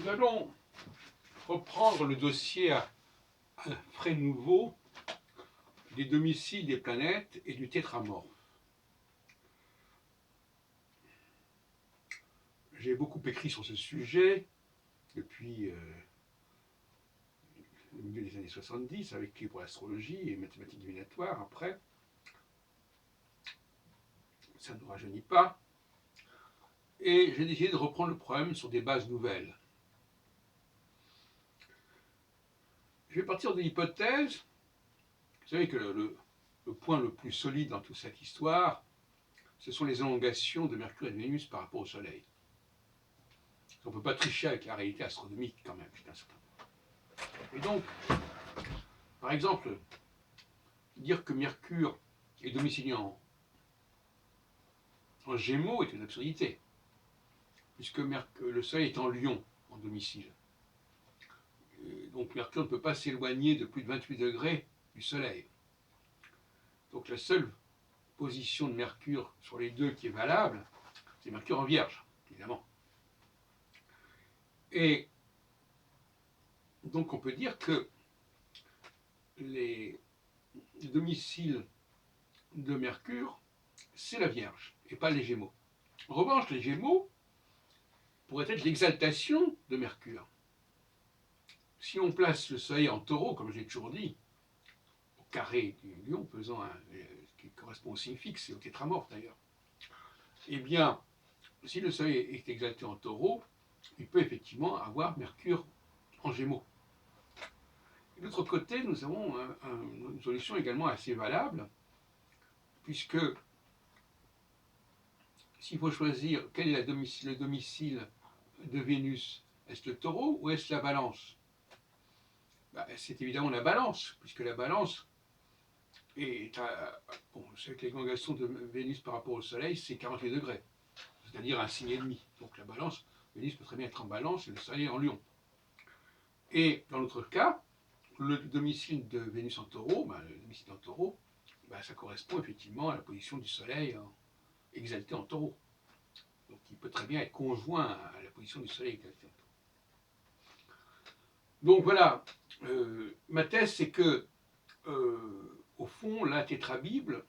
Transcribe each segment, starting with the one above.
Nous allons reprendre le dossier à frais nouveau des domiciles des planètes et du tétramorphe. J'ai beaucoup écrit sur ce sujet depuis le milieu des années 70, avec livres d'astrologie et mathématiques divinatoires. Après, ça ne nous rajeunit pas. Et j'ai décidé de reprendre le problème sur des bases nouvelles. Je vais partir de l'hypothèse, vous savez que le point le plus solide dans toute cette histoire, ce sont les élongations de Mercure et de Vénus par rapport au Soleil. On ne peut pas tricher avec la réalité astronomique quand même, c'est un certain point. Et donc, par exemple, dire que Mercure est domicilié en Gémeaux est une absurdité, puisque le Soleil est en Lion, en domicile. Donc Mercure ne peut pas s'éloigner de plus de 28 degrés du Soleil. Donc la seule position de Mercure sur les deux qui est valable, c'est Mercure en Vierge, évidemment. Et donc on peut dire que les domiciles de Mercure, c'est la Vierge, et pas les Gémeaux. En revanche, les Gémeaux pourraient être l'exaltation de Mercure. Si on place le Soleil en Taureau, comme j'ai toujours dit, au carré du Lion, pesant qui correspond au signe fixe et au tétramorphe d'ailleurs, eh bien, si le Soleil est exalté en Taureau, il peut effectivement avoir Mercure en Gémeaux. De l'autre côté, nous avons une solution également assez valable, puisque s'il faut choisir quel est le domicile de Vénus, est-ce le Taureau ou est-ce la Balance? C'est évidemment la Balance, puisque la Balance est à... Bon, je sais que l'élongation de Vénus par rapport au Soleil, c'est 48 degrés, c'est-à-dire un signe et demi. Donc la Balance, Vénus peut très bien être en Balance et le Soleil en Lion. Et dans l'autre cas, le domicile de Vénus en Taureau, le domicile en Taureau, ça correspond effectivement à la position du Soleil exalté en Taureau. Donc il peut très bien être conjoint à la position du Soleil exalté en Taureau. Donc voilà, ma thèse c'est que, au fond, la tétrabible,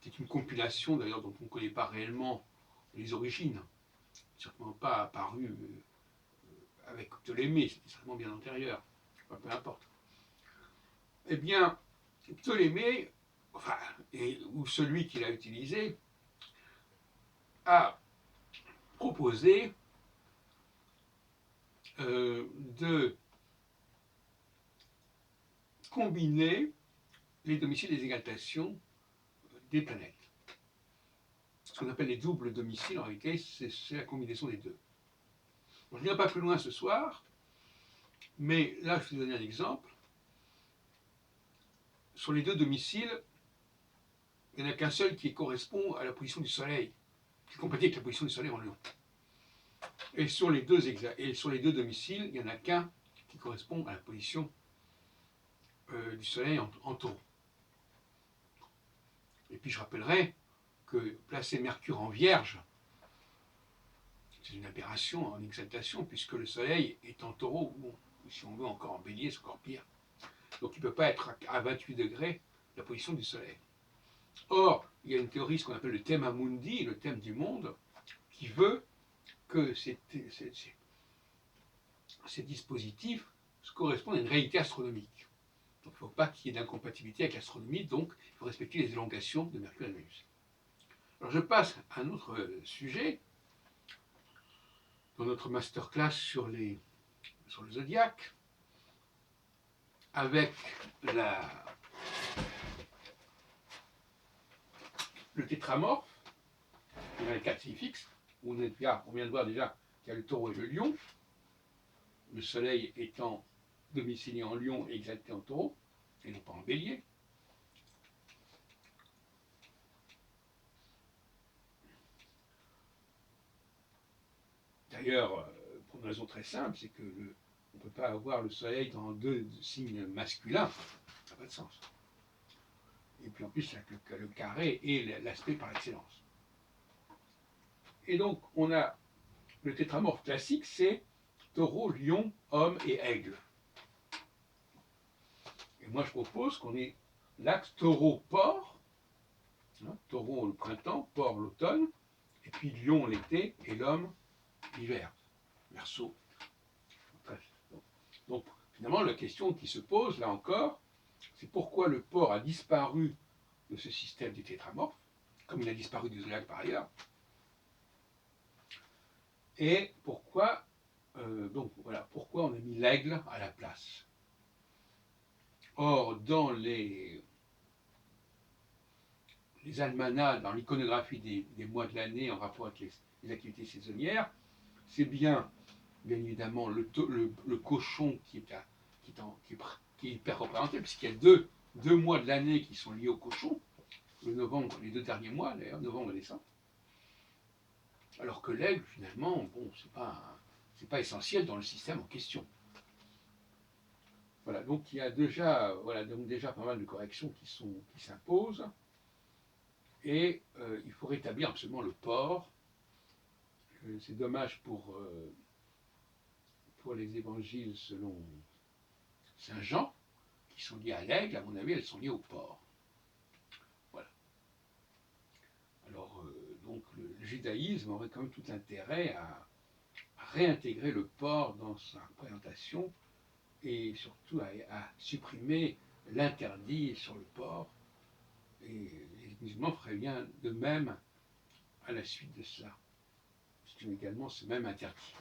c'est une compilation d'ailleurs dont on ne connaît pas réellement les origines, certainement pas apparue avec Ptolémée, c'était certainement bien antérieur, enfin, peu importe. Eh bien, Ptolémée, ou celui qui l'a utilisé, a proposé de combiner les domiciles des exaltations des planètes. Ce qu'on appelle les doubles domiciles, en réalité, c'est la combinaison des deux. Bon, je n'irai pas plus loin ce soir, mais là, je vais vous donner un exemple. Sur les deux domiciles, il n'y en a qu'un seul qui correspond à la position du Soleil, qui est compatible avec la position du Soleil en Lion. Et sur les deux domiciles, il n'y en a qu'un qui correspond à la position du Soleil en Taureau. Et puis je rappellerai que placer Mercure en Vierge, c'est une aberration en exaltation, puisque le Soleil est en Taureau, bon, si on veut encore en Bélier, c'est encore pire. Donc il ne peut pas être à 28 degrés la position du Soleil. Or, il y a une théorie, ce qu'on appelle le thème mundi, le thème du monde, qui veut que ces dispositifs correspondent à une réalité astronomique. Donc il ne faut pas qu'il y ait d'incompatibilité avec l'astronomie, donc il faut respecter les élongations de Mercure et de Vénus. Alors je passe à un autre sujet, dans notre masterclass sur le zodiaque, avec le tétramorphe, il y a les 4 signes fixes, où on vient de voir déjà qu'il y a le Taureau et le Lion, le Soleil étant domicilié en Lion et exalté en Taureau, et non pas en Bélier. D'ailleurs, pour une raison très simple, c'est que on ne peut pas avoir le Soleil dans deux signes masculins, ça n'a pas de sens. Et puis en plus, le carré est l'aspect par excellence. Et donc, on a le tétramorphe classique, c'est taureau, lion, homme et aigle. Et moi je propose qu'on ait l'axe taureau-porc, hein, taureau le printemps, porc l'automne, et puis lion l'été et l'homme l'hiver, Verseau. Bref. Donc finalement la question qui se pose là encore, c'est pourquoi le porc a disparu de ce système des tétramorphes, comme il a disparu du zodiaque par ailleurs, et pourquoi, pourquoi on a mis l'aigle à la place. Or, dans les almanachs, dans l'iconographie des mois de l'année en rapport avec les activités saisonnières, c'est bien évidemment le cochon qui est hyper représenté, puisqu'il y a deux mois de l'année qui sont liés au cochon, le novembre, les 2 derniers mois d'ailleurs, novembre et décembre. Alors que l'aigle, finalement, bon, c'est pas essentiel dans le système en question. Voilà, donc il y a déjà pas mal de corrections qui s'imposent, et il faut rétablir absolument le porc. C'est dommage pour les évangiles selon Saint Jean, qui sont liés à l'aigle, à mon avis, elles sont liées au porc. Voilà. Alors, donc, le judaïsme aurait quand même tout intérêt à réintégrer le porc dans sa représentation et surtout à supprimer l'interdit sur le porc. Et les musulmans feraient bien de même à la suite de cela, puisque également c'est même interdit.